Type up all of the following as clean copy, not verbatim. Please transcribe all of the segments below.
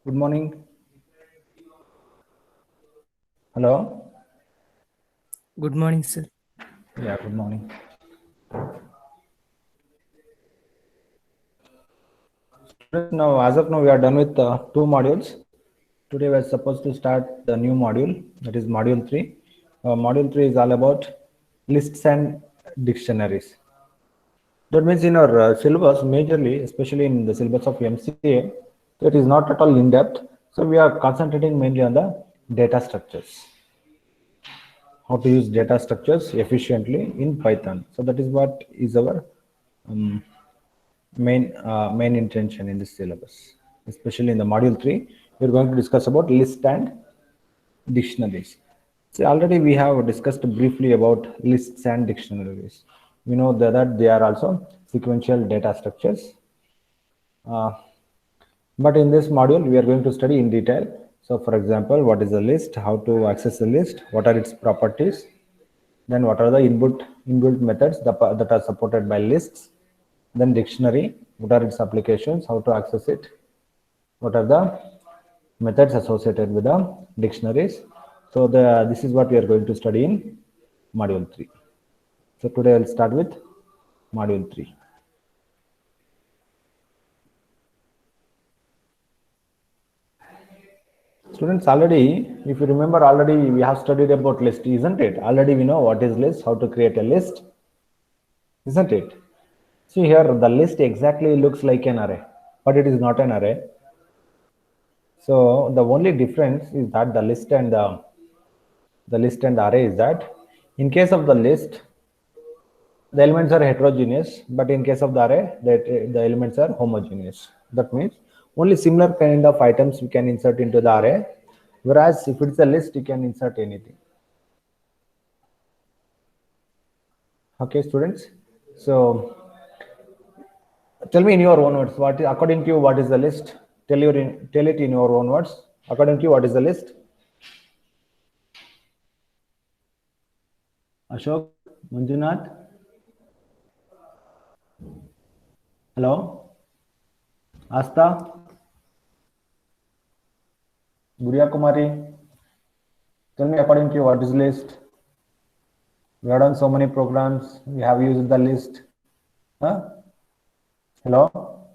Good morning. Hello. Good morning, sir. Yeah, good morning. Students, now as of now, we are done with two modules. Today we are supposed to start the new module, that is module 3. Module 3 is all about lists and dictionaries. That means in our syllabus, majorly, especially in the syllabus of MCA, that is not at all in depth. So we are concentrating mainly on the data structures, how to use data structures efficiently in Python. So that is what is our um, main intention in this syllabus. Especially in the module 3, we are going to discuss about list and dictionaries. So already we have discussed briefly about lists and dictionaries. We know that they are also sequential data structures. Uh, but in this module, we are going to study in detail. So for example, what is a list, how to access a list, what are its properties, then what are the inbuilt methods that are supported by lists, then dictionary, what are its applications, how to access it, what are the methods associated with the dictionaries. So this is what we are going to study in module 3. So today I'll start with module 3. Students, already, if you remember, already we have studied about list, isn't it? Already we know what is list, how to create a list, isn't it? See here, the list exactly looks like an array, but it is not an array. So the only difference is that the list and the array is that in case of the list, the elements are heterogeneous, but in case of the array, the elements are homogeneous. That means only similar kind of items we can insert into the array, whereas if it's a list, you can insert anything. Okay, students. So tell me in your own words, according to you, what is the list? Tell it in your own words. According to you, what is the list? Ashok, Manjunath, hello, Asta, Guriya Kumari. Tell me according to you, what is list? We have done so many programs. We have used the list. Huh? Hello,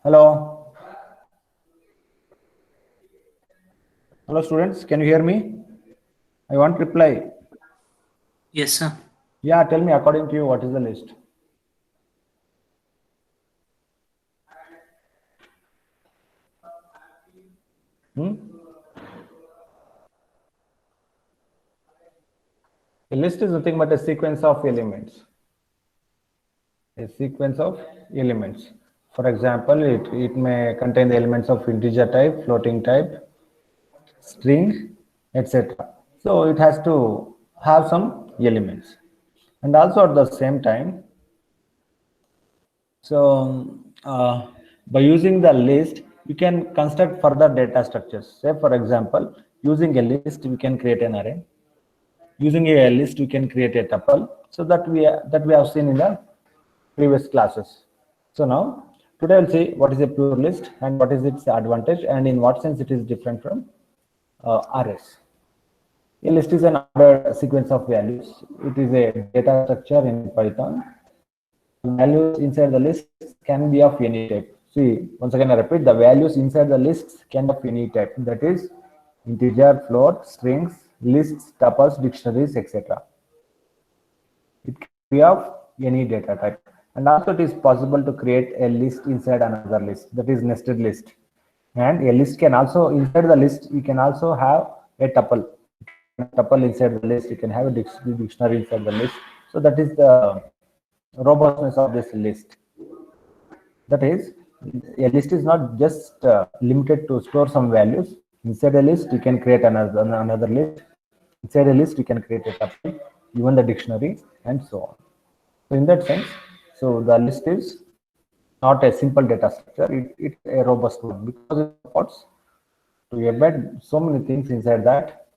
hello, hello, students. Can you hear me? I want reply. Yes, sir. Yeah, tell me according to you, what is the list? Hmm? A list is nothing but a sequence of elements. A sequence of elements. For example, it may contain the elements of integer type, floating type, string, etc. So it has to have some elements. And also at the same time, so by using the list, you can construct further data structures. Say for example, using a list, we can create an array. Using a list, we can create a tuple. So that we have seen in the previous classes. So now today I'll see what is a pure list and what is its advantage and in what sense it is different from arrays. A list is an ordered sequence of values. It is a data structure in Python. Values inside the list can be of any type. See, once again I repeat, the values inside the lists can be of any type. That is integer, float, strings, lists, tuples, dictionaries, etc. It can be of any data type. And also it is possible to create a list inside another list, that is nested list. And a list can also, inside the list, you can also have a tuple. Tuple inside the list, you can have a dictionary inside the list. So that is the robustness of this list. That is, a list is not just limited to store some values. Inside a list, you can create another list. Inside a list, you can create a tuple, even the dictionary, and so on. So in that sense, so the list is not a simple data structure. It's a robust one because it supports to embed so many things inside that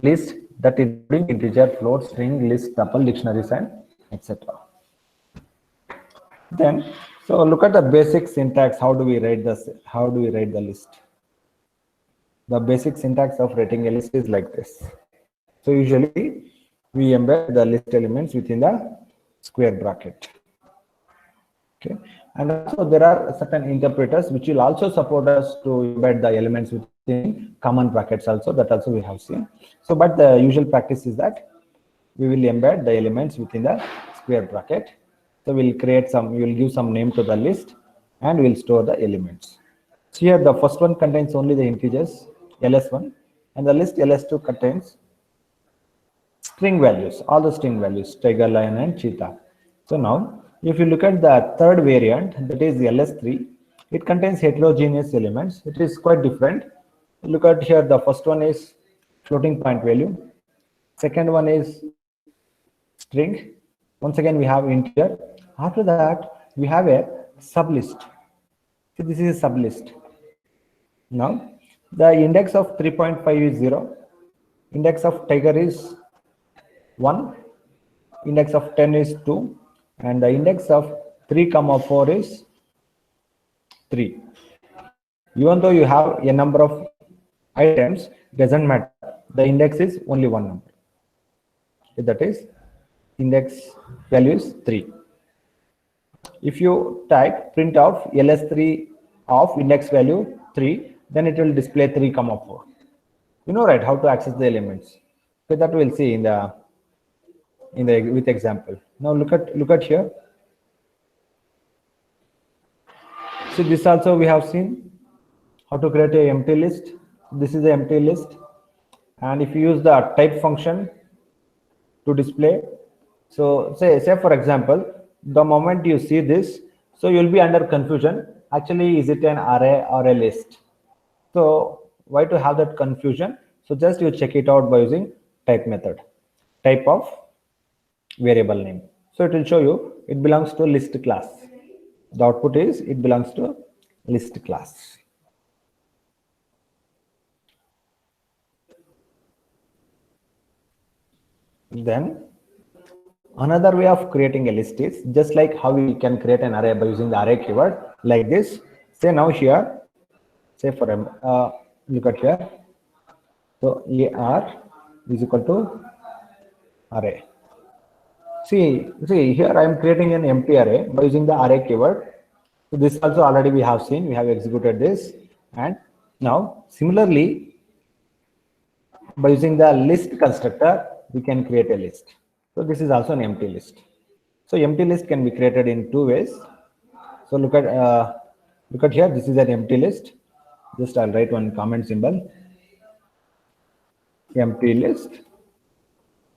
list, that including integer, float, string, list, tuple, dictionaries, and etc. Then So look at the basic syntax. How do we write this? How do we write the list? The basic syntax of writing a list is like this. So usually we embed the list elements within the square bracket. Okay, and also there are certain interpreters which will also support us to embed the elements within common brackets also. That also we have seen. So, but the usual practice is that we will embed the elements within the square bracket. So we'll create some, we will give some name to the list and we'll store the elements. So here the first one contains only the integers ls1 and the list ls2 contains string values, all the string values, tiger, lion and cheetah. So now if you look at the third variant, that is ls3, it contains heterogeneous elements. It is quite different. Look at here, the first one is floating point value. Second one is string. Once again, we have integer. After that, we have a sublist. So this is a sublist. Now, the index of 3.5 is 0. Index of tiger is 1. Index of 10 is 2. And the index of 3, 4 is 3. Even though you have a number of items, doesn't matter. The index is only one number. That is, index value is 3. If you type print of ls3 of index value 3, then it will display 3, 4. You know, right, how to access the elements. So that we'll see in the with example. Now look at here. See, this also we have seen how to create a empty list. This is the empty list, and if you use the type function to display, so say for example, the moment you see this, so you'll be under confusion. Actually, is it an array or a list? So why to have that confusion? So just you check it out by using type method, type of variable name. So it will show you it belongs to list class. The output is it belongs to list class. Then another way of creating a list is just like how we can create an array by using the array keyword like this. Say now here, say for look at here. So AR is equal to array. See here I am creating an empty array by using the array keyword. So this also already we have seen, we have executed this, and now similarly by using the list constructor we can create a list. So this is also an empty list. So empty list can be created in two ways. So look at here, this is an empty list. Just I'll write one comment symbol, empty list,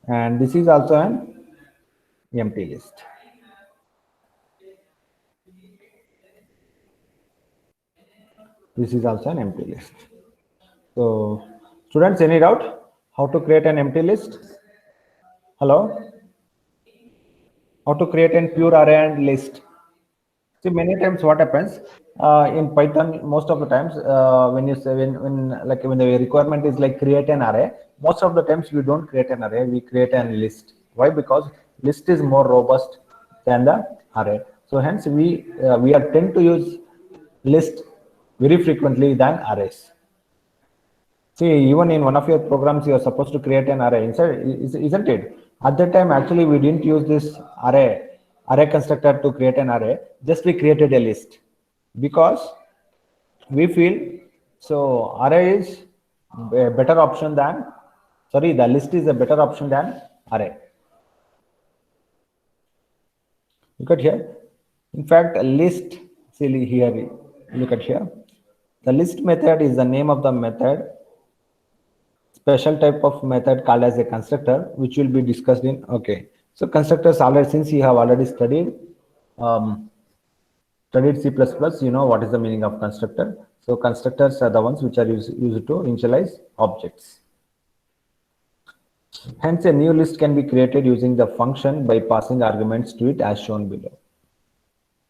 and this is also an empty list. This is also an empty list. So students, any doubt how to create an empty list? Hello? How to create a pure array and list? See, many times what happens in Python, most of the times when you say when the requirement is like create an array, most of the times we don't create an array, we create a list. Why? Because list is more robust than the array. So hence we are tend to use list very frequently than arrays. See, even in one of your programs, you are supposed to create an array inside, isn't it? At that time, actually, we didn't use this array constructor to create an array. Just we created a list because we feel so array is a better option than, sorry, the list is a better option than array. Look at here. In fact, a list, see here, look at here. The list method is the name of the method, special type of method called as a constructor, which will be discussed in, okay. So constructors already, since you have already studied C++, you know what is the meaning of constructor. So constructors are the ones which are used to initialize objects. Hence, a new list can be created using the function by passing arguments to it as shown below.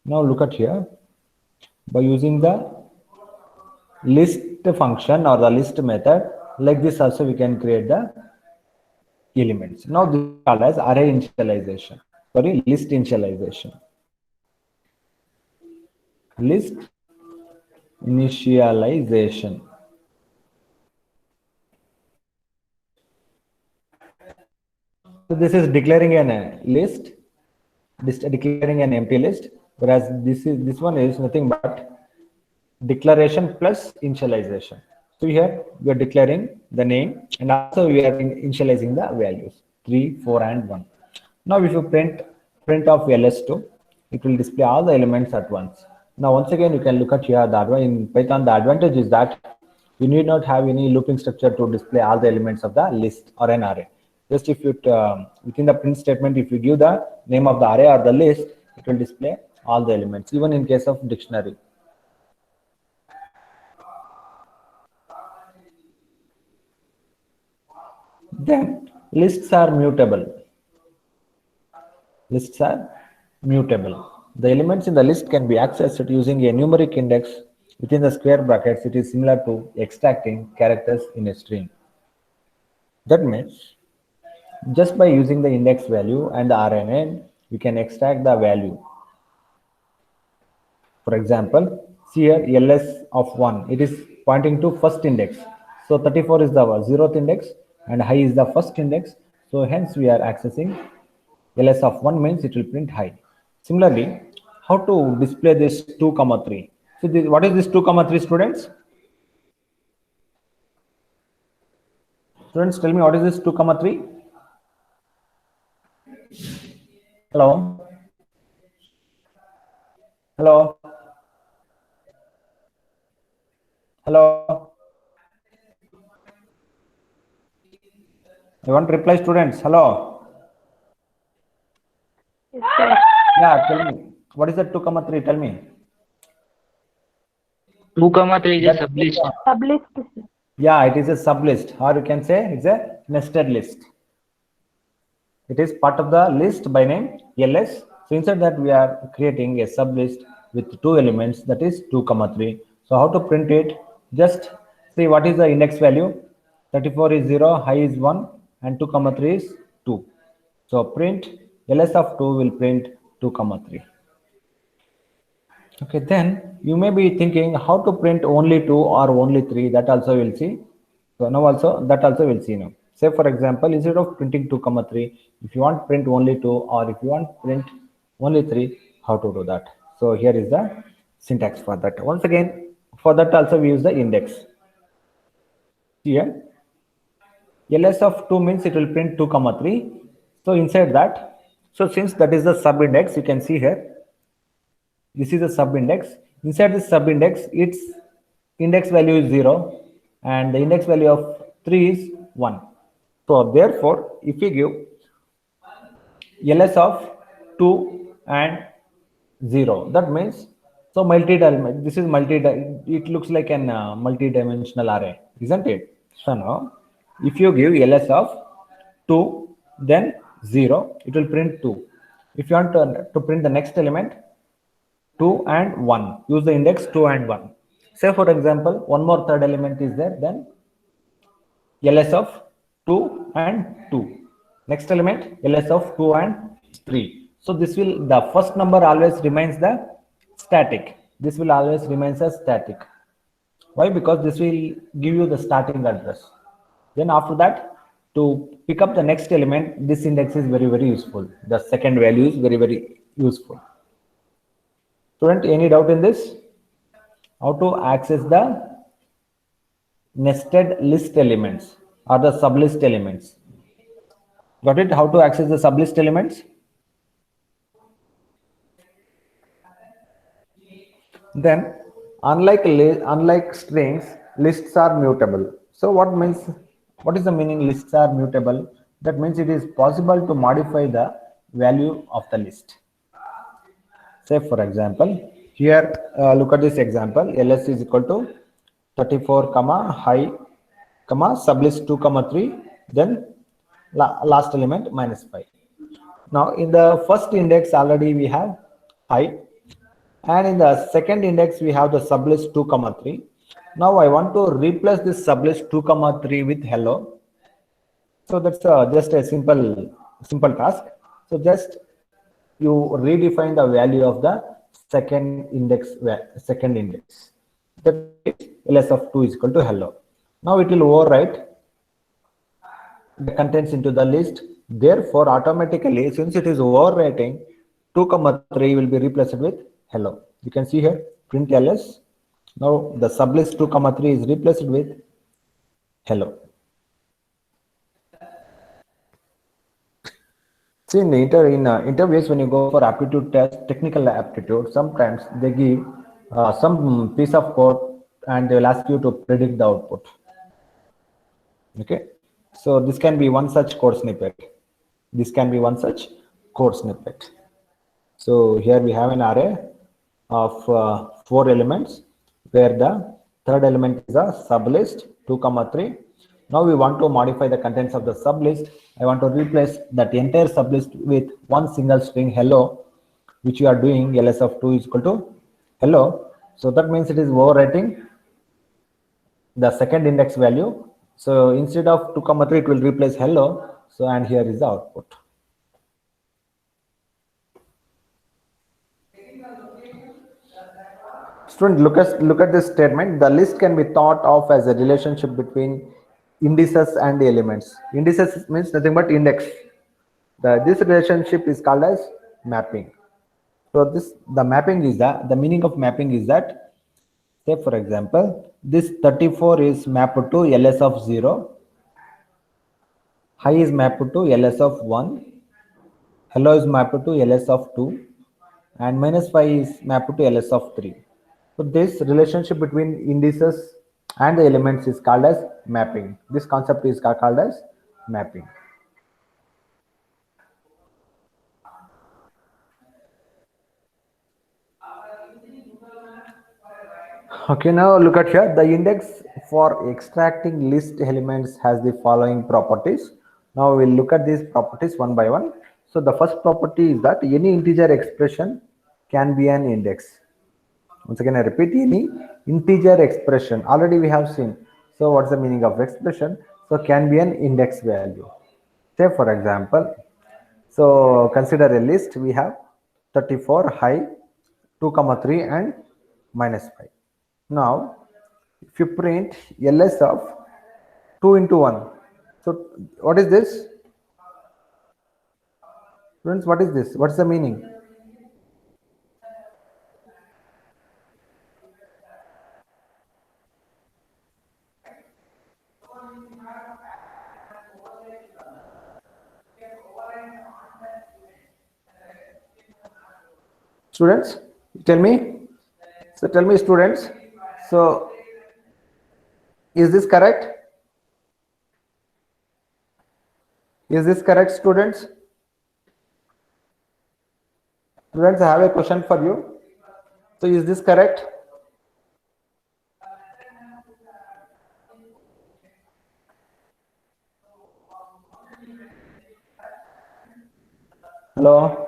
Now look at here, by using the list function or the list method, like this also we can create the elements. Now this is called as array initialization, sorry, list initialization. list initialization. So this is declaring an list, declaring an empty list, whereas this one is nothing but declaration plus initialization. So here we are declaring the name and also we are initializing the values 3, 4, and 1. Now if you print of ls2, it will display all the elements at once. Now once again you can look at here the in Python, the advantage is that you need not have any looping structure to display all the elements of the list or an array. Just if you within the print statement, if you give the name of the array or the list, it will display all the elements, even in case of dictionary. Then lists are mutable. Lists are mutable. The elements in the list can be accessed using a numeric index within the square brackets. It is similar to extracting characters in a string. That means just by using the index value and the RNN, you can extract the value. For example, see here ls of 1, it is pointing to first index. So 34 is the 0th index and high is the first index. So hence we are accessing ls of 1 means it will print high. Similarly, how to display this 2, 3? So what is this 2, 3 students? Students, tell me what is this 2, 3? Hello? Hello? Hello? I want to reply students. Hello? Yes, sir. Yeah, tell me. What is that 2, 3? Tell me. 2, 3 is a That- sublist. Sublist. Sir. Yeah, it is a sublist, or you can say it's a nested list. It is part of the list by name ls. So inside that we are creating a sublist with 2 elements, that is 2, 3. So how to print it? Just see what is the index value. 34 is 0, high is 1, and 2, 3 is 2. So print ls of 2 will print 2, 3. Okay, then you may be thinking how to print only 2 or only 3. That also we'll see. So now also that also we'll see now. Say for example, instead of printing 2, 3, if you want print only 2 or if you want print only 3, how to do that? So here is the syntax for that. Once again, for that also we use the index. Here, ls of 2 means it will print 2, 3. So inside that, so since that is the sub index, you can see here. This is a sub index. Inside this sub index, its index value is 0 and the index value of 3 is 1. So therefore, if we give ls of 2 and 0, that means so multi-dimensional. This is it looks like an multi-dimensional array, isn't it? So now, if you give ls of 2, then 0, it will print 2. If you want to print the next element, 2 and 1, use the index 2 and 1. Say for example, one more third element is there, then ls of 2 and 2. Next element, ls of 2 and 3. So this will, the first number always remains the static. This will always remains as static. Why? Because this will give you the starting address. Then after that, to pick up the next element, this index is very, very useful. The second value is very, very useful. Student, any doubt in this? How to access the nested list elements or the sublist elements? Got it? How to access the sublist elements? Then, unlike strings, lists are mutable. So what is the meaning lists are mutable? That means it is possible to modify the value of the list. Say for example, here look at this example, ls is equal to 34 comma high comma sublist 2 3, then last element minus 5. Now in the first index already we have high, and in the second index we have the sublist 2 3. Now I want to replace this sublist 2 3 with hello. So that's just a simple task. So just you redefine the value of the second index. That is ls of 2 is equal to hello. Now it will overwrite the contents into the list. Therefore, automatically, since it is overwriting, 2 comma 3 will be replaced with hello. You can see here print ls. Now the sublist 2 comma 3 is replaced with hello. See, in the interviews, when you go for aptitude test, technical aptitude, sometimes they give some piece of code and they will ask you to predict the output. Okay, so this can be one such code snippet. This can be one such code snippet. So here we have an array of 4 elements, where the third element is a sublist 2 comma 3. Now we want to modify the contents of the sublist. I want to replace that entire sublist with one single string hello, which you are doing ls of 2 is equal to hello. So that means it is overwriting the second index value. So instead of 2 comma 3, it will replace hello. So, and here is the output. Student, look at this statement. The list can be thought of as a relationship between indices and the elements. Indices means nothing but index. This relationship is called as mapping. So the mapping is the meaning of mapping is that, say for example, this 34 is mapped to ls of 0, high is mapped to ls of 1, hello is mapped to ls of 2, and minus 5 is mapped to ls of 3. So this relationship between indices and the elements is called as mapping. This concept is called as mapping. Okay, now look at here. The index for extracting list elements has the following properties. Now we'll look at these properties one by one. So the first property is that any integer expression can be an index. Once again, I repeat, any integer expression. Already we have seen. So what's the meaning of expression? So can be an index value. Say for example, so consider a list. We have 34, high, 2 comma 3 and minus 5. Now, if you print ls of 2 into 1, so what is this? Students, what is this? What's the meaning? Students, tell me. So tell me, students. So is this correct? Is this correct, students? Students, I have a question for you. So is this correct? Hello?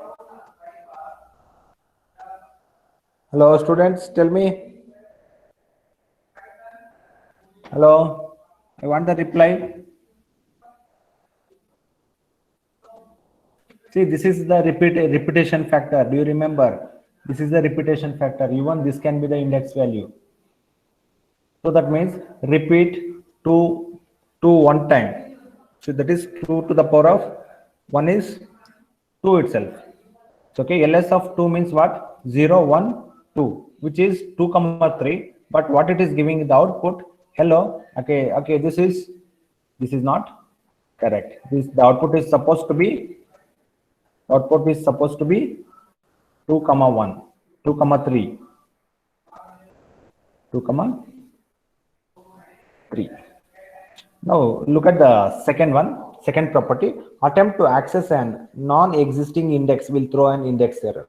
Hello, students, tell me. Hello? I want the reply. See, this is the repetition factor. Do you remember? This is the repetition factor. Even this can be the index value. So that means repeat 2 one time. So that is 2 to the power of 1 is 2 itself. So okay, ls of 2 means what? 0, 1, 2, which is 2 comma 3. But what it is giving the output? Hello. Okay. This is not correct. The output is supposed to be 2 comma 1, 2 comma 3, 2 comma 3. Now look at the second property. Attempt to access an non-existing index will throw an index error.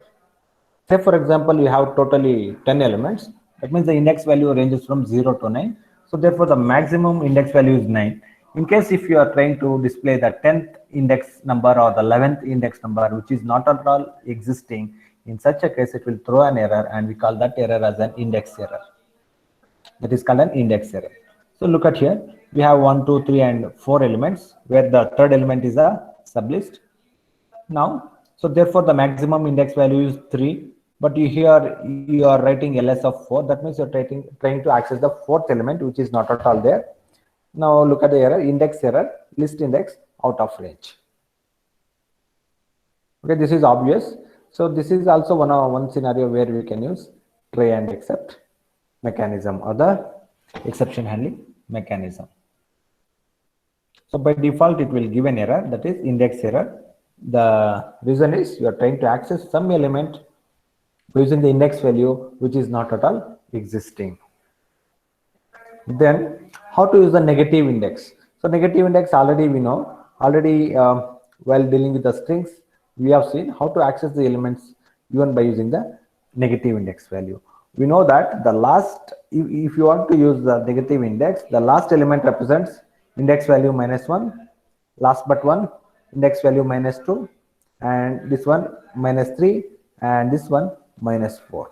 Say for example, you have totally 10 elements. That means the index value ranges from 0 to 9. So therefore the maximum index value is 9. In case if you are trying to display the 10th index number or the 11th index number, which is not at all existing, in such a case it will throw an error, and we call that error as an index error. That is called an index error. So look at here. We have 1, 2, 3 and 4 elements, where the third element is a sublist. Now, so therefore the maximum index value is 3. but here you are writing ls of 4. That means you're trying to access the fourth element, which is not at all there. Now look at the error, index error, list index out of range. Okay, this is obvious. So this is also one scenario where we can use try and except mechanism or the exception handling mechanism. So by default, it will give an error, that is index error. The reason is you are trying to access some element using the index value, which is not at all existing. Then how to use the negative index? So negative index already we know, while dealing with the strings, we have seen how to access the elements even by using the negative index value. We know that the last, if you want to use the negative index, the last element represents index value -1, last but one index value -2, and this one -3, and this one -4.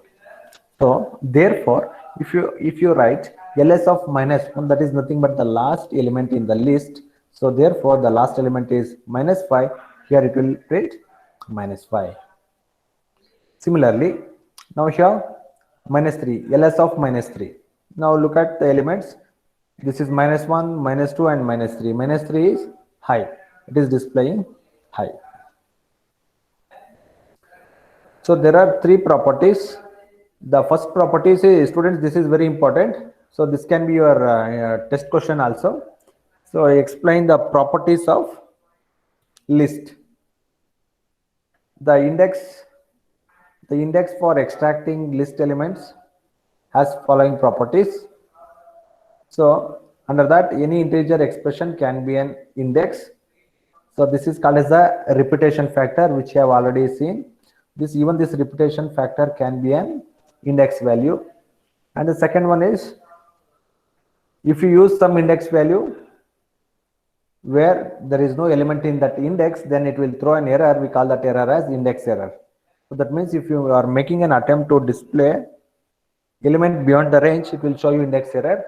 So therefore, if you write ls of -1, that is nothing but the last element in the list. So therefore, the last element is -5. Here it will print -5. Similarly, now here -3, ls of -3. Now look at the elements. This is -1, -2, and -3. -3 is high. It is displaying high. So there are three properties. The first property is, students, this is very important. So this can be your test question also. So I explain the properties of list. The index for extracting list elements has following properties. So under that, any integer expression can be an index. So this is called as a repetition factor, which you have already seen. This repetition factor can be an index value. And the second one is, if you use some index value where there is no element in that index, then it will throw an error. We call that error as index error. So that means if you are making an attempt to display element beyond the range, it will show you index error.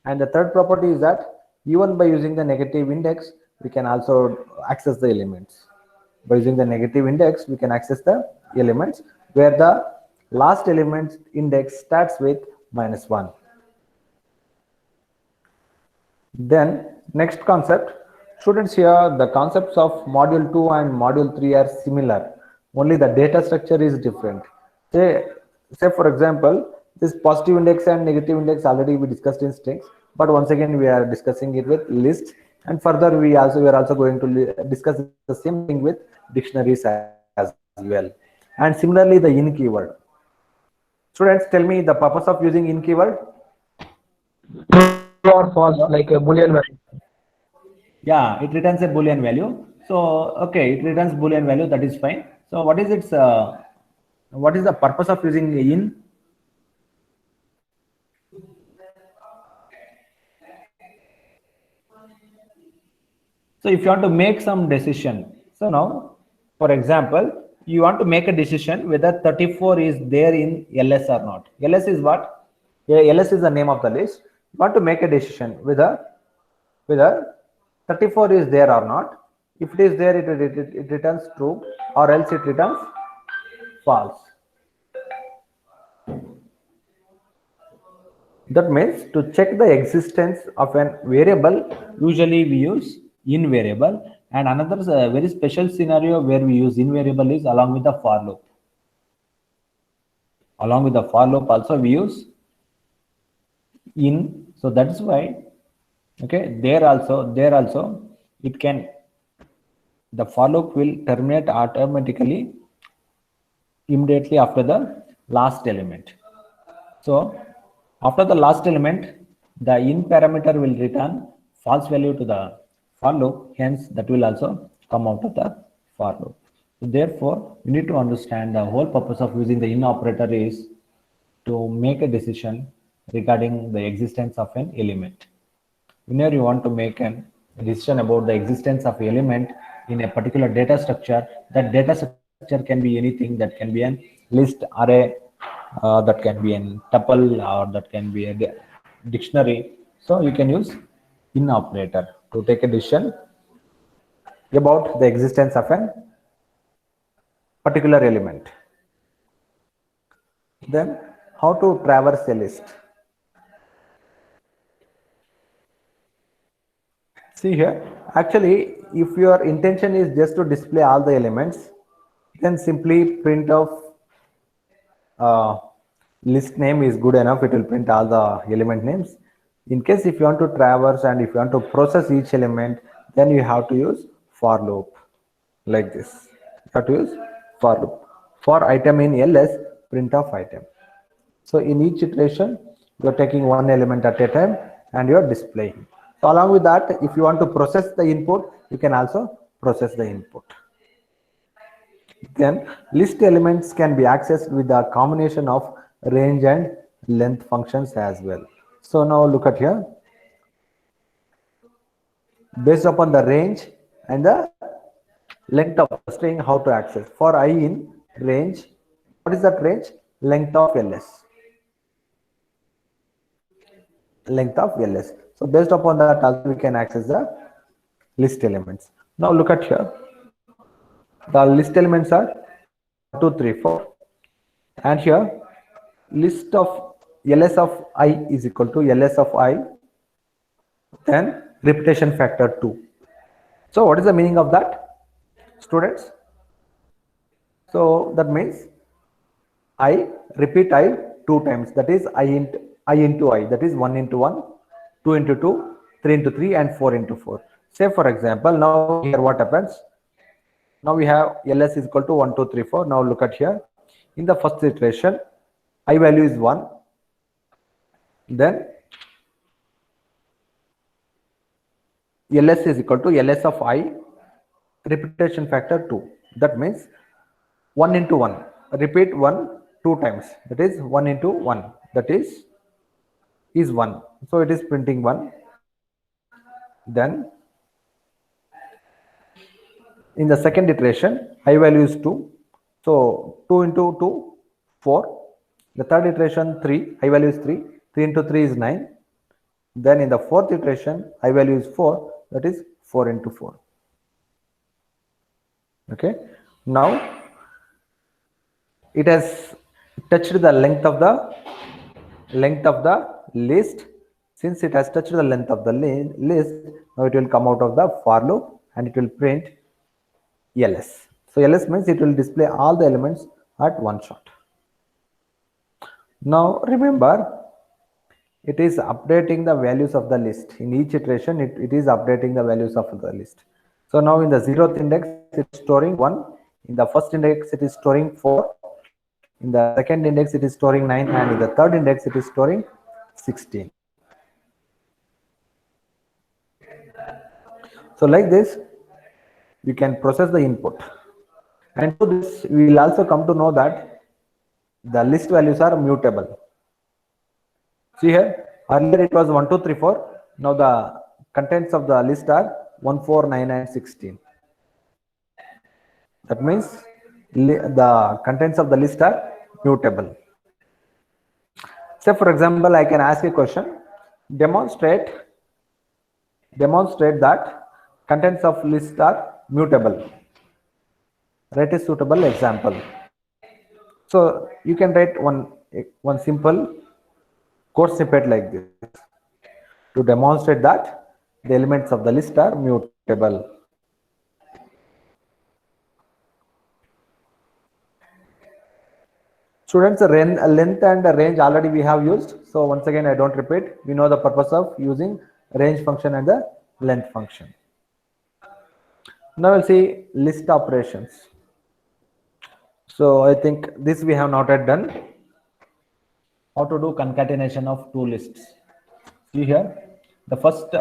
And the third property is that even by using the negative index, we can also access the elements. By using the negative index, we can access the elements where the last element index starts with -1. Then next concept, students, here the concepts of module 2 and module 3 are similar, only the data structure is different. Say for example, this positive index and negative index already we discussed in strings, but once again we are discussing it with lists, and further we are also going to discuss the same thing with dictionaries as well. And similarly, the in keyword. Students, tell me the purpose of using in keyword. True or false, like a boolean value. Yeah, it returns a boolean value. So okay, it returns boolean value, that is fine. So what is the purpose of using in? So if you want to make some decision, so now for example, you want to make a decision whether 34 is there in ls or not. Ls is what? Yeah, ls is the name of the list. You want to make a decision whether 34 is there or not. If it is there, it returns true, or else it returns false. That means to check the existence of a variable, usually we use in variable. And another very special scenario where we use in variable is along with the for loop. Along with the for loop also we use in. So that's why, okay, there also it can, the for loop will terminate automatically immediately after the last element. So after the last element, the in parameter will return false value to the for loop, hence that will also come out of the for loop. So therefore, you need to understand the whole purpose of using the in operator is to make a decision regarding the existence of an element. Whenever you want to make a decision about the existence of element in a particular data structure, that data structure can be anything, that can be an list, array, that can be an tuple, or that can be a dictionary. So you can use in operator to take a decision about the existence of an particular element. Then how to traverse a list? See here, actually, if your intention is just to display all the elements, then simply print of uh, list name is good enough. It will print all the element names. In case if you want to traverse and if you want to process each element, then you have to use for loop like this. You have to use for loop. For item in ls, print of item. So in each iteration, you're taking one element at a time and you're displaying. So along with that, if you want to process the input, you can also process the input. Then list elements can be accessed with a combination of range and length functions as well. So now look at here. Based upon the range and the length of the string, how to access. For I in range, what is that range? Length of ls. Length of ls. So based upon that also we can access the list elements. Now look at here. The list elements are 1, 2, 3, 4. And here list of ls of I is equal to ls of I, then repetition factor 2. So what is the meaning of that, students? So that means I repeat I 2 times, that is I into I, that is 1 into 1, 2 into 2, 3 into 3 and 4 into 4. Say for example, now here what happens? Now we have ls is equal to 1, 2, 3, 4. Now look at here. In the first iteration, I value is 1. Then ls is equal to ls of I, repetition factor 2. That means 1 into 1. Repeat 1 2 times. That is 1 into 1. That is 1. So it is printing 1. Then in the second iteration, I value is 2. So 2 into 2, 4. The third iteration, 3. I value is 3. 3 into 3 is 9. Then in the fourth iteration, I value is 4. That is 4 into 4. Okay. Now it has touched the length of the list. Since it has touched the length of the list, now it will come out of the for loop and it will print ls. So ls means it will display all the elements at one shot. Now remember, it is updating the values of the list. In each iteration, it is updating the values of the list. So now in the 0th index, it is storing 1. In the first index, it is storing 4. In the second index, it is storing 9. And in the third index, it is storing 16. So like this, you can process the input. And to this, we will also come to know that the list values are mutable. See here, earlier it was 1, 2, 3, 4. Now the contents of the list are 1, 4, 9 and 16. That means the contents of the list are mutable. Say for example, I can ask a question, demonstrate that contents of list are mutable. Write a suitable example. So you can write one simple code snippet like this to demonstrate that the elements of the list are mutable. Students, length and range already we have used. So once again, I don't repeat. We know the purpose of using range function and the length function. Now we'll see list operations. So I think this we have not yet done. How to do concatenation of two lists. See here, the first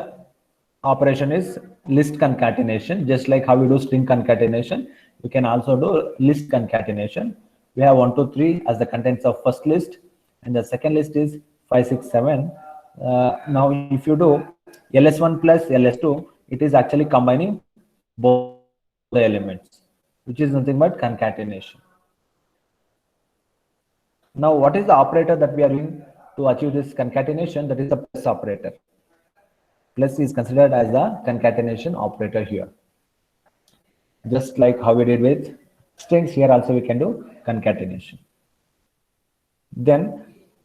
operation is list concatenation. Just like how we do string concatenation, we can also do list concatenation. We have 1, 2, 3 as the contents of first list, and the second list is 5, 6, 7. Now if you do ls1 plus ls2, it is actually combining both the elements, which is nothing but concatenation. Now what is the operator that we are using to achieve this concatenation? That is the plus operator. Plus is considered as the concatenation operator here. Just like how we did with strings, here also we can do concatenation. Then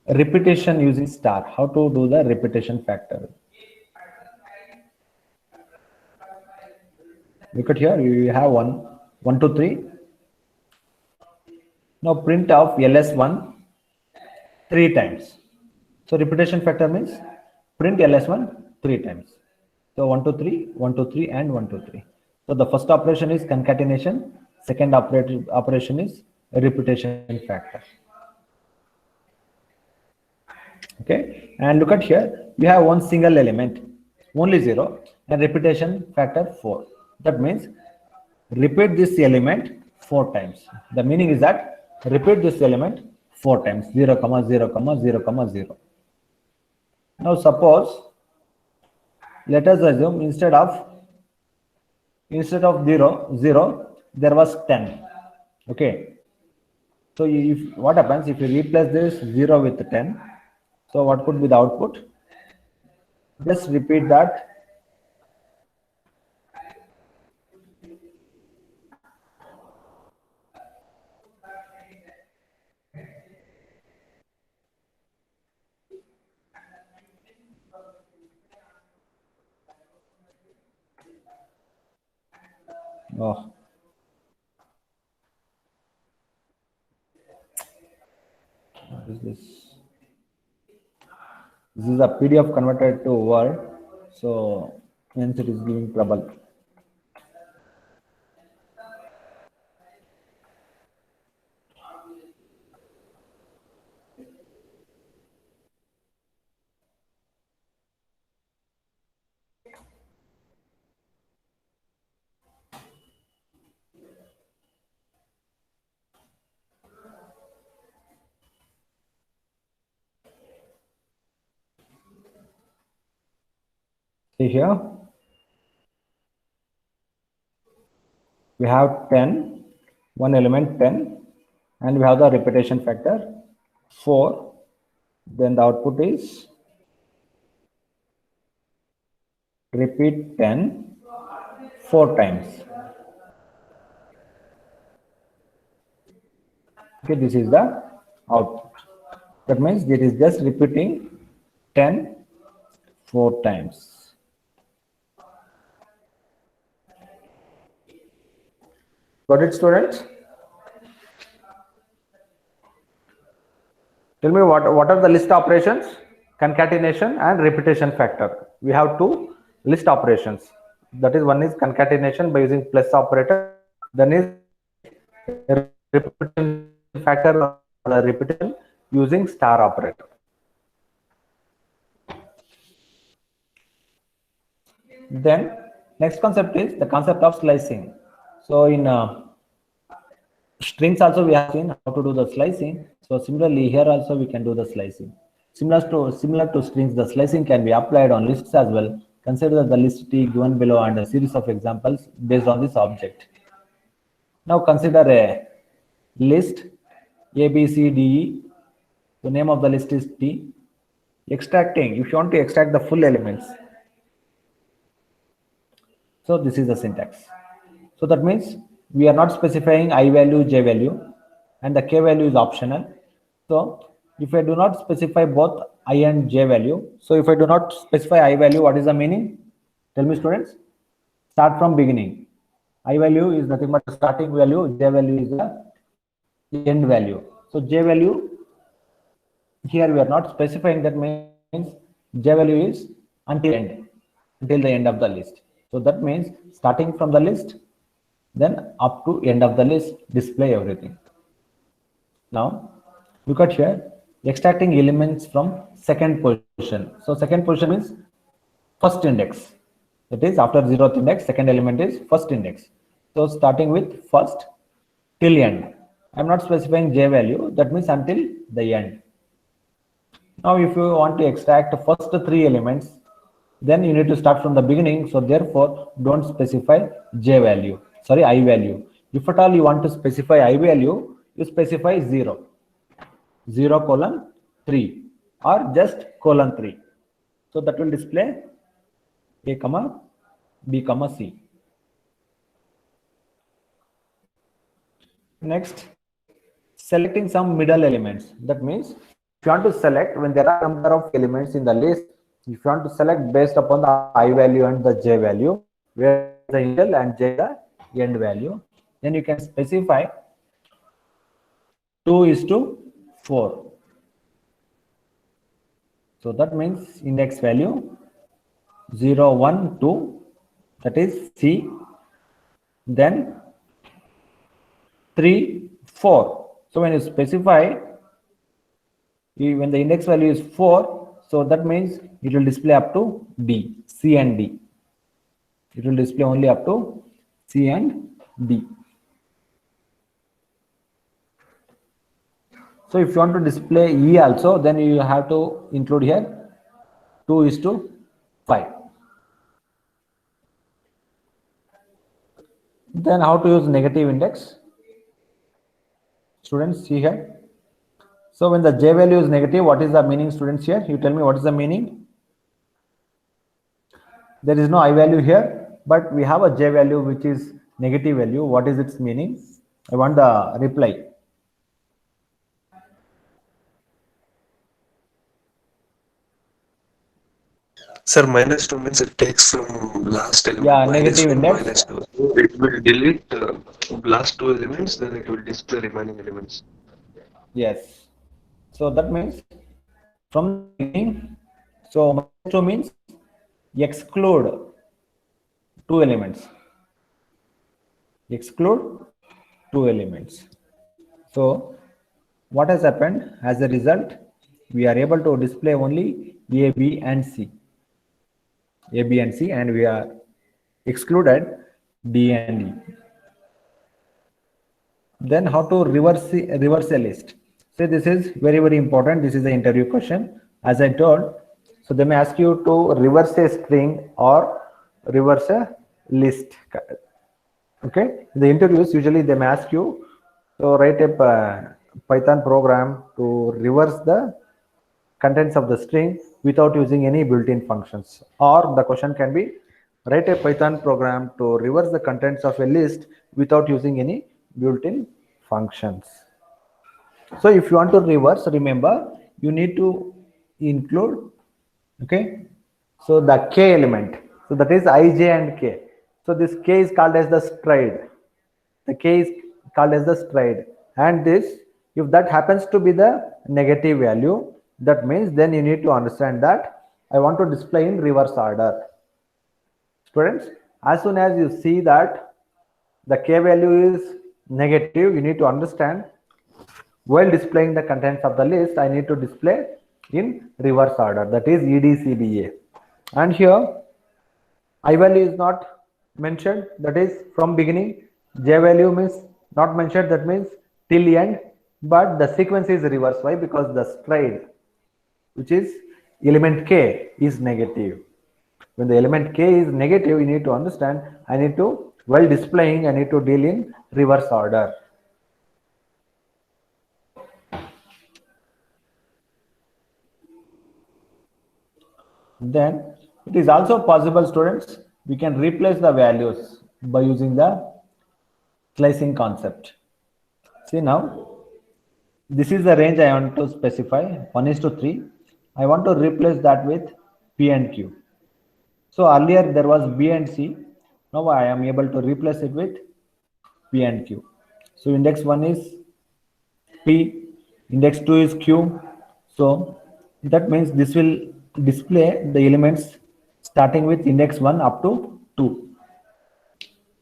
repetition using star. How to do the repetition factor? Look at here, you have 1, 2, 3. Now print of ls1 3 times. So repetition factor means print ls1 3 times. So 1, 2, 3, 1, 2, 3, and 1, 2, 3. So the first operation is concatenation. Second operation is repetition factor. Okay, and look at here, you have one single element, only 0, and repetition factor 4. That means repeat this element 4 times. The meaning is that repeat this element 4 times, 0, 0, 0, 0. Now suppose, let us assume instead of 0, 0, there was 10. Okay, so if what happens if you replace this 0 with 10, so what could be the output? Just repeat that. Oh, what is this? This is a PDF converted to Word, so hence it is giving trouble. See here, we have 10, one element 10, and we have the repetition factor 4. Then the output is repeat 10 4 times. Okay, this is the output. That means it is just repeating 10 4 times. Got it, students? Tell me what are the list operations? Concatenation and repetition factor. We have two list operations. That is, one is concatenation by using plus operator. Then is repetition factor or repetition using star operator. Then next concept is the concept of slicing. So in strings also we have seen how to do the slicing. So similarly here also we can do the slicing. Similar to strings, the slicing can be applied on lists as well. Consider the list T given below and a series of examples based on this object. Now consider a list A, B, C, D, E. The name of the list is T. Extracting, if you want to extract the full elements. So this is the syntax. So that means we are not specifying I value, J value, and the K value is optional. So if I do not specify both I and J value, so if I do not specify I value, what is the meaning? Tell me, students. Start from beginning. I value is nothing but starting value, J value is the end value. So J value, here we are not specifying, that means J value is until the end of the list. So that means starting from the list, then up to end of the list, display everything. Now look at here, extracting elements from second position. So second position is first index. That is, after 0th index, second element is first index. So starting with first till end. I'm not specifying J value, that means until the end. Now if you want to extract first 3 elements, then you need to start from the beginning. So therefore don't specify J value, sorry, I value. If at all you want to specify I value, you specify 0 colon 3 or just colon 3. So that will display A comma B comma C. Next, selecting some middle elements. That means if you want to select, when there are number of elements in the list, if you want to select based upon the I value and the j value, where the initial and j the end value, then you can specify 2:4. So that means index value 0, 1, 2, that is C, then 3, 4. So when you specify, when the index value is 4, so that means it will display up to D, C and D. It will display only up to C and D. So if you want to display E also, then you have to include here 2:5. Then how to use negative index? Students, see here. So when the j value is negative, what is the meaning, students? Here you tell me what is the meaning. There is no I value here, but we have a j value which is negative value. What is its meaning? I want the reply. Sir, -2 means it takes from last element. Yeah, minus negative one, index. -2. So it will delete last two elements, then it will display remaining elements. Yes. So that means from the beginning, so -2 means exclude two elements. Exclude two elements. So what has happened? As a result, we are able to display only A, B, and C. A, B, and C, and we are excluded D and E. Then how to reverse a list? So this is very important. This is the interview question. As I told, so they may ask you to reverse a string or reverse a list. Okay, in the interviews usually they may ask you to write a Python program to reverse the contents of the string without using any built-in functions, or the question can be write a Python program to reverse the contents of a list without using any built-in functions. So if you want to reverse, remember you need to include, okay, so the k element, so that is I, j, and k. So this k is called as the stride. The k is called as the stride, and this, if that happens to be the negative value, that means then you need to understand that I want to display in reverse order. Students, as soon as you see that the k value is negative, you need to understand while displaying the contents of the list, I need to display in reverse order, that is EDCBA. And here I value is not mentioned, that is from beginning. J value means not mentioned, that means till the end, but the sequence is reverse. Why? Because the stride, which is element k, is negative. When the element k is negative, you need to understand I need to, while displaying, I need to deal in reverse order. Then it is also possible, students, we can replace the values by using the slicing concept. See now, this is the range I want to specify, 1:3. I want to replace that with P and Q. So earlier there was B and C. Now I am able to replace it with P and Q. So index 1 is P, index 2 is Q. So that means this will display the elements starting with index 1 up to 2.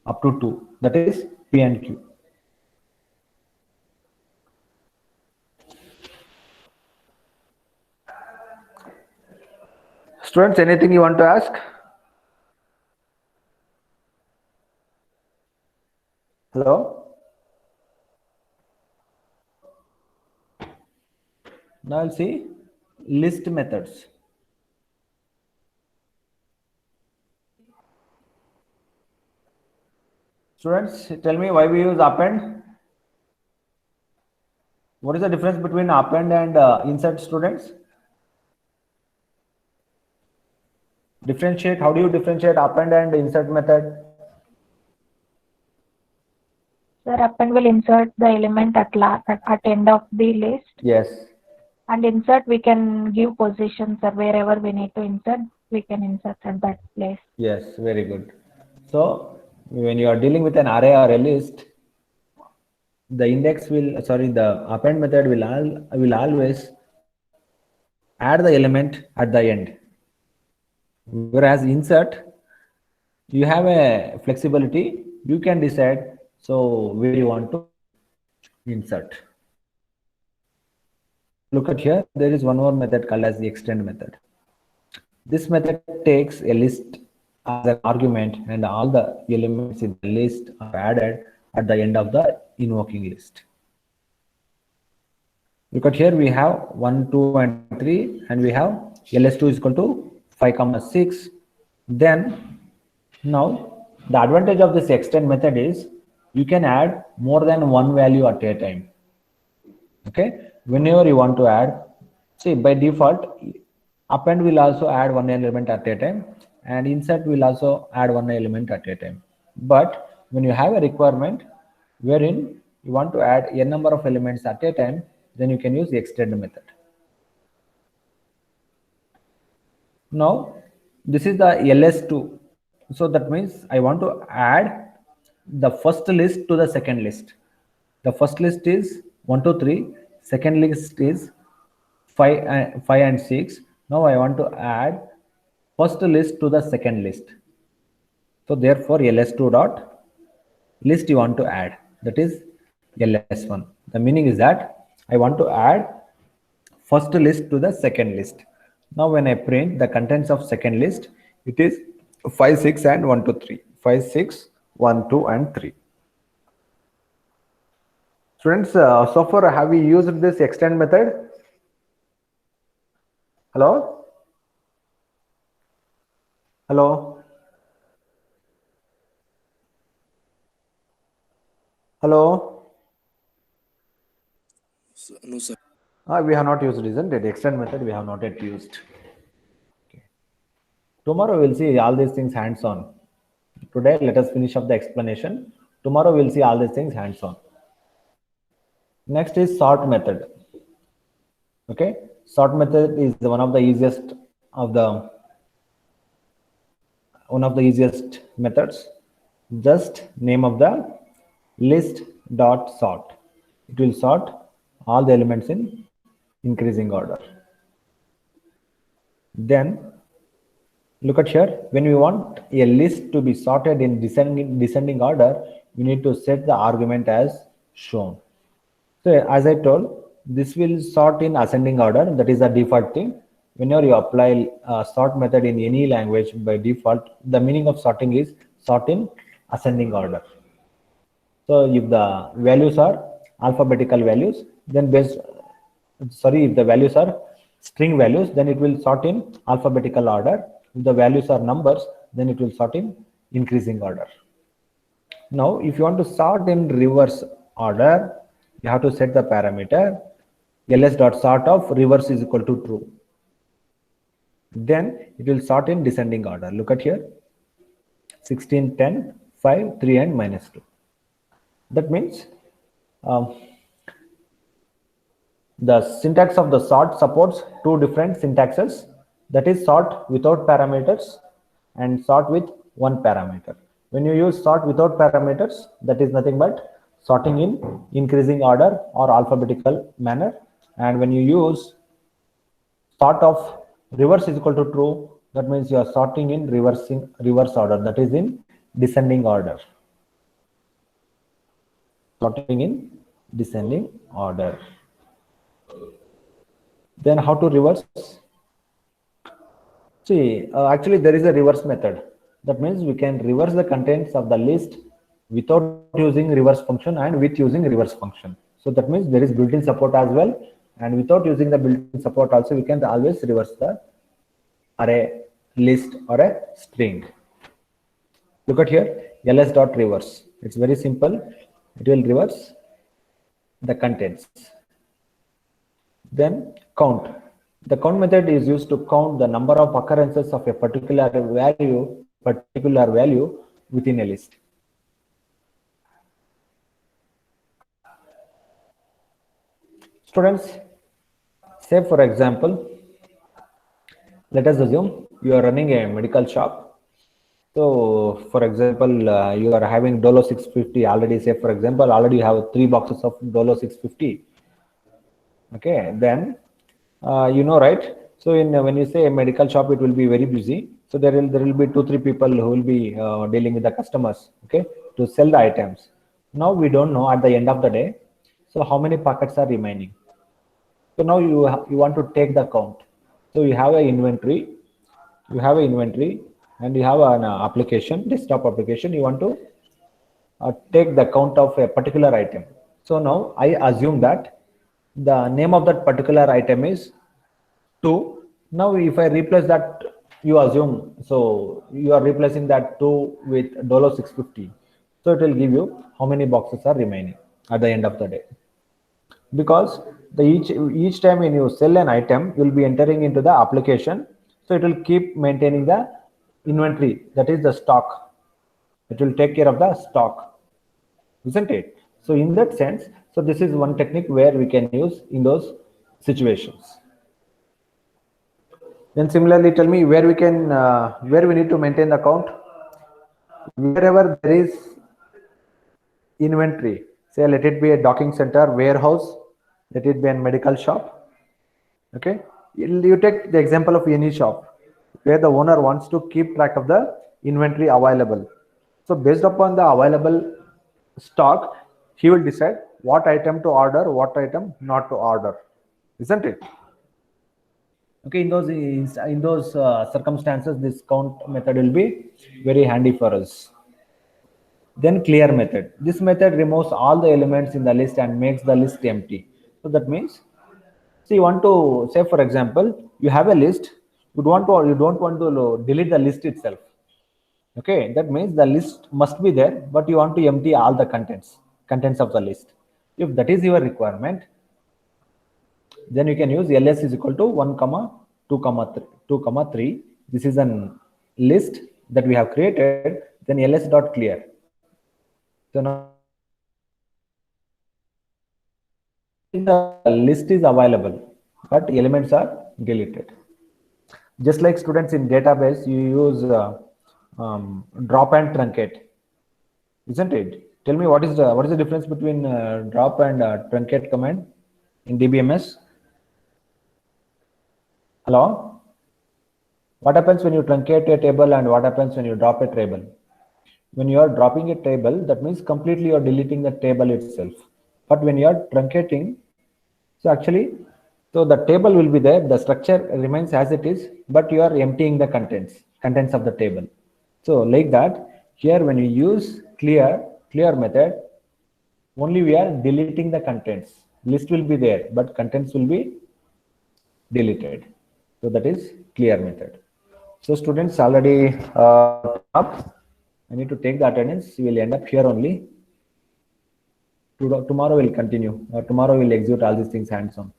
Up to 2. That is P and Q. Students, anything you want to ask? Hello? Now I'll see list methods. Students, tell me why we use append. What is the difference between append and insert, students? Differentiate. How do you differentiate append and insert method? Sir, append will insert the element at end of the list, Yes. and insert we can give position, sir. Wherever we need to insert, we can insert at that place. Yes, very good. So when you are dealing with an array or a list, the the append method will always add the element at the end. Whereas insert, you have a flexibility. You can decide so where you want to insert. Look at here. There is one more method called as the extend method. This method takes a list as an argument, and all the elements in the list are added at the end of the invoking list. Look at here, we have 1, 2, and 3, and we have ls2 is equal to 5, 6. Then now the advantage of this extend method is you can add more than one value at a time. Okay, whenever you want to add, see by default, append will also add one element at a time, and insert will also add one element at a time. But when you have a requirement wherein you want to add n number of elements at a time, then you can use the extend method. Now this is the ls2, so that means I want to add the first list to the second list. The first list is 1, 2, 3. Second list is 5 and 6. Now I want to add first list to the second list. So therefore ls2 dot list you want to add, that is ls1. The meaning is that I want to add first list to the second list. Now when I print the contents of second list, it is 5, 6 and 1, 2, 3. 5, 6, 1, 2 and 3. Students, so far have we used this extend method? Hello? Hello? Hello? No, sir. We have not used, isn't it? Extend method we have not yet used. Okay. Tomorrow we'll see all these things hands-on. Today let us finish up the explanation. Tomorrow we'll see all these things hands-on. Next is sort method. Okay, sort method is one of the easiest methods. Just name of the list dot sort. It will sort all the elements in increasing order. Then look at here, when we want a list to be sorted in descending order, we need to set the argument as shown. So as I told, this will sort in ascending order. That is the default thing. Whenever you apply sort method in any language, by default, the meaning of sorting is sort in ascending order. So if the values are alphabetical values, then if the values are string values, then it will sort in alphabetical order. If the values are numbers, then it will sort in increasing order. Now, if you want to sort in reverse order, you have to set the parameter ls.sort of reverse is equal to true. Then it will sort in descending order. Look at here, 16, 10, 5, 3 and -2. That means the syntax of the sort supports two different syntaxes, that is sort without parameters and sort with one parameter. When you use sort without parameters, that is nothing but sorting in increasing order or alphabetical manner. And when you use sort of reverse is equal to true, that means you are sorting in reverse order, that is in descending order. Sorting in descending order. Then how to reverse? See, actually there is a reverse method. That means we can reverse the contents of the list without using reverse function and with using reverse function. So that means there is built-in support as well, and without using the built-in support also we can always reverse the array, list or a string. Look at here, ls.reverse. It's very simple. It will reverse the contents. Then count. The count method is used to count the number of occurrences of a particular value within a list. Students, say for example, let us assume you are running a medical shop. So, for example, you are having Dolo 650 already. Say, for example, already you have 3 boxes of Dolo 650. Okay, then you know, right? So, in when you say a medical shop, it will be very busy. So there will be 2-3 people who will be dealing with the customers. Okay, to sell the items. Now we don't know at the end of the day. So how many packets are remaining? So now you want to take the count. So you have an inventory, and you have an application, desktop application. You want to take the count of a particular item. So now I assume that the name of that particular item is 2. Now if I replace that, you assume, so you are replacing that 2 with $650. So it will give you how many boxes are remaining at the end of the day. Because the each time when you sell an item, you will be entering into the application. So it will keep maintaining the inventory, that is the stock. It will take care of the stock, isn't it? So in that sense, so this is one technique where we can use in those situations. Then similarly, tell me where we need to maintain the account. Wherever there is inventory, say let it be a docking center, warehouse, let it be a medical shop. Okay, you take the example of any shop where the owner wants to keep track of the inventory available. So based upon the available stock, he will decide what item to order, what item not to order, isn't it? Okay, in those circumstances, this count method will be very handy for us. Then clear method. This method removes all the elements in the list and makes the list empty. So that means, so you want to say, for example, you have a list. You don't want to delete the list itself. Okay, that means the list must be there, but you want to empty all the contents of the list. If that is your requirement, then you can use ls is equal to 1 comma 2 comma 3. This is an list that we have created. Then ls dot clear. So now the list is available, but elements are deleted. Just like students in database, you use drop and truncate, isn't it? Tell me what is the difference between drop and truncate command in DBMS? Hello? What happens when you truncate a table and what happens when you drop a table? When you are dropping a table, that means completely you are deleting the table itself. But when you are truncating, so actually, so the table will be there, the structure remains as it is, but you are emptying the contents of the table. So like that, here when you use clear method, only we are deleting the contents. List will be there, but contents will be deleted. So that is clear method. So students already up. I need to take the attendance. We will end up here only. Tomorrow we'll continue. Tomorrow we'll execute all these things hands-on.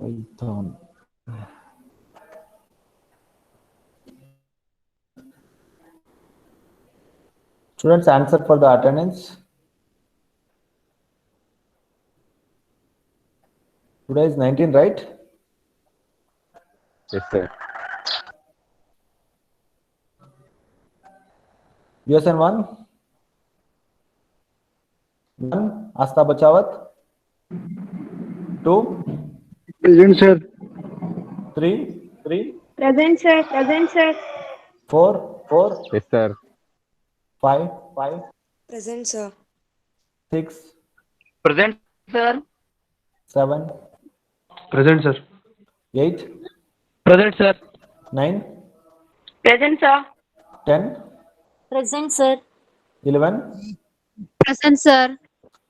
Python. Students, answer for the attendance. Today is 19, right? Yes, sir. BSN 1. 1. Asta Bachawat. 2. Present, sir. 3, Present, sir. Present, sir. 4, Yes, sir. 5, Present, sir. 6, Present, sir. 7, Present, sir. 8, Present, sir. 9, Present, sir. 10, Present, sir. 11, Present, sir.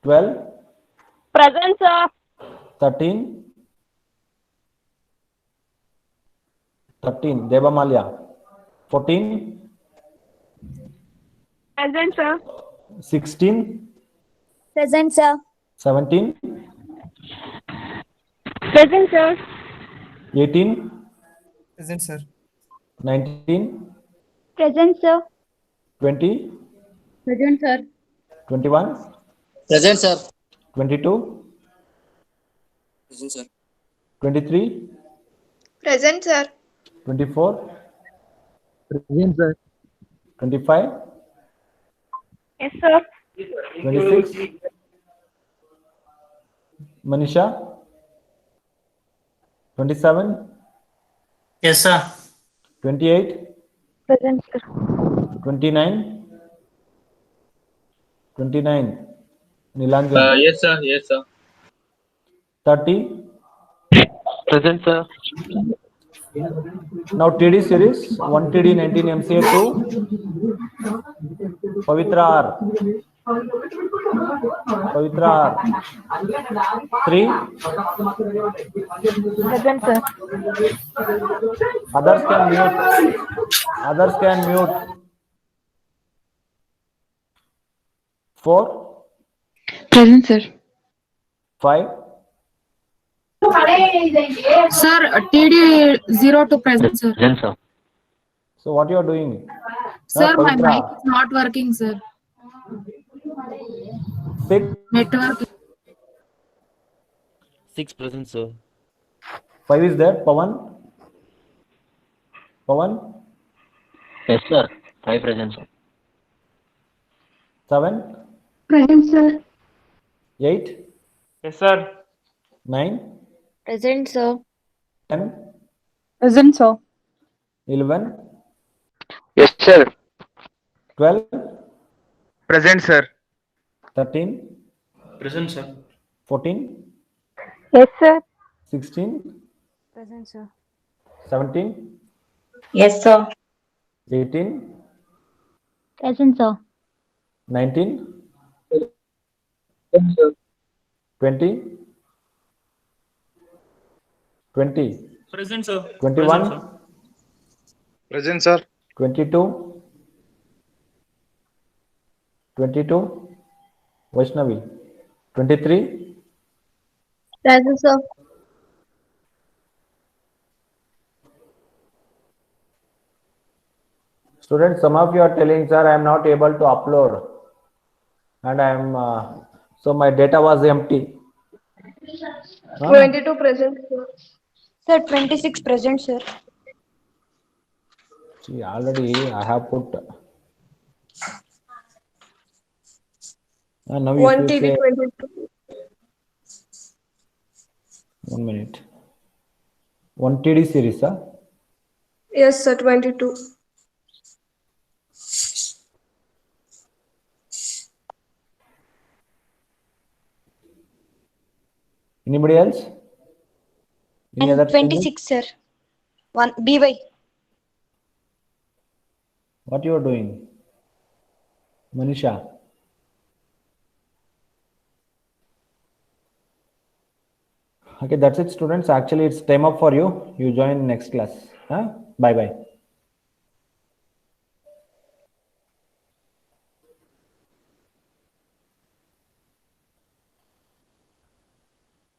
12, Present, sir. 13, Devamalia. 14, Present, sir. 16, Present, sir. 17, Present, sir. 18, Present, sir. 19, Present, sir. 20, Present, sir. 21, Present, sir. 22, Present, sir. 23, Present, sir. 24, Present, sir. 25, Yes, sir. 26, Manisha, 27, Yes, sir. 28, Present, sir. 29, 29, Nilanjan, Yes, sir. Yes, sir. 30. Present, sir. Now TD series 1 TD 19 MCA 2 Pavitra R. Pavitra R. 3 Present, sir. others can mute. Others can mute. 4 Present, sir. 5 Sir, TD 0 to present, sir. Present, sir. So what you are doing? Sir, my Pavitra. mic is not working, sir. 6 Network. 6 present, sir. 5 is there. Pawan. Yes, sir. 5 present, sir. 7 Present, sir. 8 Yes, sir. 9 Present, sir. 10 Present, sir. 11 Yes, sir. 12 Present, sir. 13 Present, sir. 14 Yes, sir. 16 Present, sir. 17 Yes, sir. 18 Present, sir. 19 Present, sir. 20 20 Present, sir. 21 Present, sir. 22 22 Vaishnavi 23 Present, sir. students, some of you are telling, sir, I am not able to upload and I am so my data was empty. 22 present, sir. Sir, 26 present, sir. See, already I have put now if you say 22. 1 minute 1 TD series, huh? Yes, sir, 22. Anybody else? Any other And 26, sir. 1 BY. What you are doing? Manisha. Okay, that's it, students. Actually, it's time up for you. You join next class. Huh? Bye bye.